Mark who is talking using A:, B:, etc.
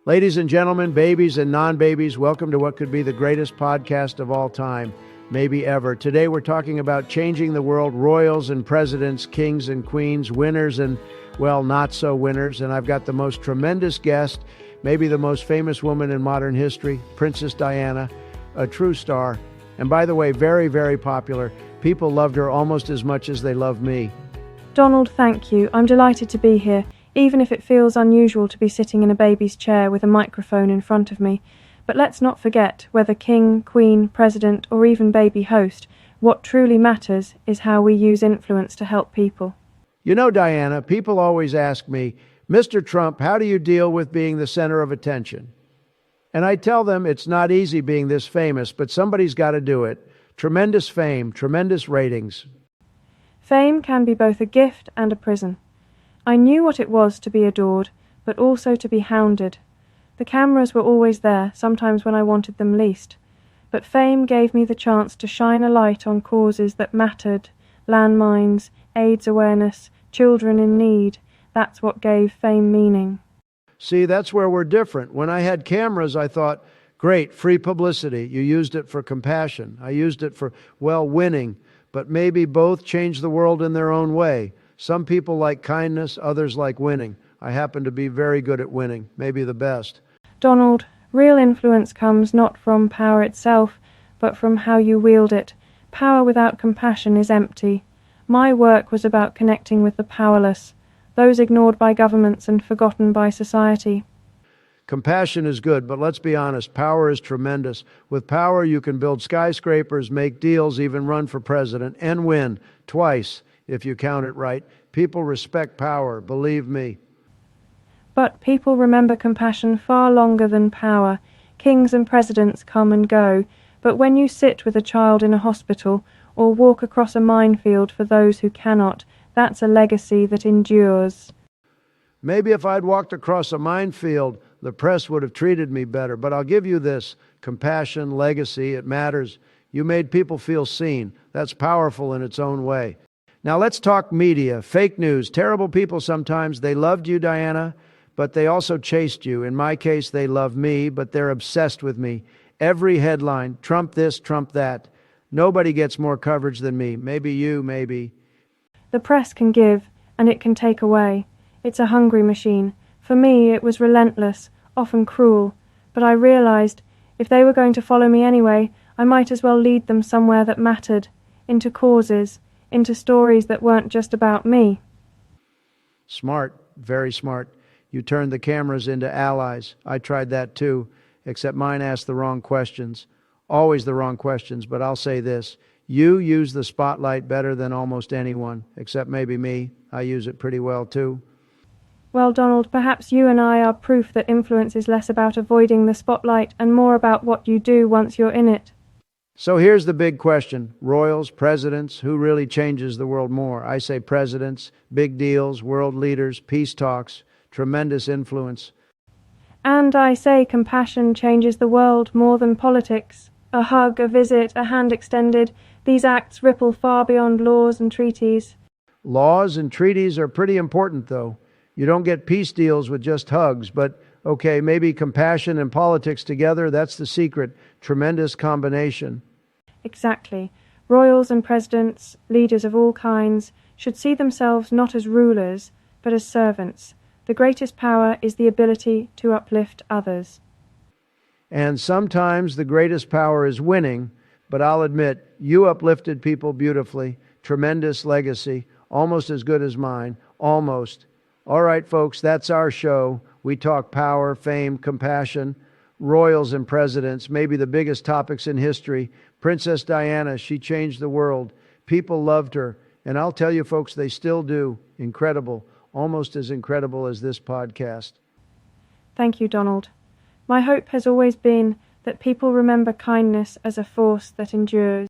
A: Ladies and gentlemen, babies and non-babies, welcome to what could be the greatest podcast of all time, maybe ever. Today we're talking about changing the world, royals and presidents, kings and queens, winners and, well, not so winners. And I've got the most tremendous guest, maybe the most famous woman in modern history, Princess Diana, a true star. And by the way, very, very popular. People loved her almost as much as they love me.
B: Donald, thank you. I'm delighted to be here, even if it feels unusual to be sitting in a baby's chair with a microphone in front of me. But let's not forget, whether king, queen, president, or even baby host, what truly matters is how we use influence to help people.
A: You know, Diana, people always ask me, Mr. Trump, how do you deal with being the center of attention? And I tell them it's not easy being this famous, but somebody's got to do it. Tremendous fame, tremendous ratings.
B: Fame can be both a gift and a prison. I knew what it was to be adored, but also to be hounded. The cameras were always there, sometimes when I wanted them least. But fame gave me the chance to shine a light on causes that mattered: landmines, AIDS awareness, children in need. That's what gave fame meaning.
A: See, that's where we're different. When I had cameras, I thought, great, free publicity. You used it for compassion. I used it for, well, winning. But maybe both change the world in their own way. Some people like kindness, others like winning. I happen to be very good at winning, maybe the best.
B: Donald, real influence comes not from power itself, but from how you wield it. Power without compassion is empty. My work was about connecting with the powerless, those ignored by governments and forgotten by society.
A: Compassion is good, but let's be honest, power is tremendous. With power, you can build skyscrapers, make deals, even run for president, and win twice, if you count it right. People respect power, believe me.
B: But people remember compassion far longer than power. Kings and presidents come and go, but when you sit with a child in a hospital or walk across a minefield for those who cannot, that's a legacy that endures.
A: Maybe if I'd walked across a minefield, the press would have treated me better. But I'll give you this: compassion, legacy, it matters. You made people feel seen. That's powerful in its own way. Now let's talk media, fake news, terrible people sometimes. They loved you, Diana, but they also chased you. In my case, they love me, but they're obsessed with me. Every headline, Trump this, Trump that. Nobody gets more coverage than me. Maybe you, maybe.
B: The press can give, and it can take away. It's a hungry machine. For me, it was relentless, often cruel. But I realized, if they were going to follow me anyway, I might as well lead them somewhere that mattered, into causes, into stories that weren't just about me.
A: Smart, very smart. You turned the cameras into allies. I tried that too, except mine asked the wrong questions. Always the wrong questions, but I'll say this. You use the spotlight better than almost anyone, except maybe me. I use it pretty well too.
B: Well, Donald, perhaps you and I are proof that influence is less about avoiding the spotlight and more about what you do once you're in it.
A: So here's the big question. Royals, presidents, who really changes the world more? I say presidents, big deals, world leaders, peace talks, tremendous influence.
B: And I say compassion changes the world more than politics. A hug, a visit, a hand extended, these acts ripple far beyond laws and treaties.
A: Laws and treaties are pretty important, though. You don't get peace deals with just hugs, but okay, maybe compassion and politics together, that's the secret. Tremendous combination.
B: Exactly. Royals and presidents, leaders of all kinds, should see themselves not as rulers, but as servants. The greatest power is the ability to uplift others.
A: And sometimes the greatest power is winning, but I'll admit, you uplifted people beautifully. Tremendous legacy, almost as good as mine, almost. All right, folks, that's our show. We talk power, fame, compassion, royals and presidents, maybe the biggest topics in history. Princess Diana, she changed the world. People loved her. And I'll tell you, folks, they still do. Incredible, almost as incredible as this podcast.
B: Thank you, Donald. My hope has always been that people remember kindness as a force that endures.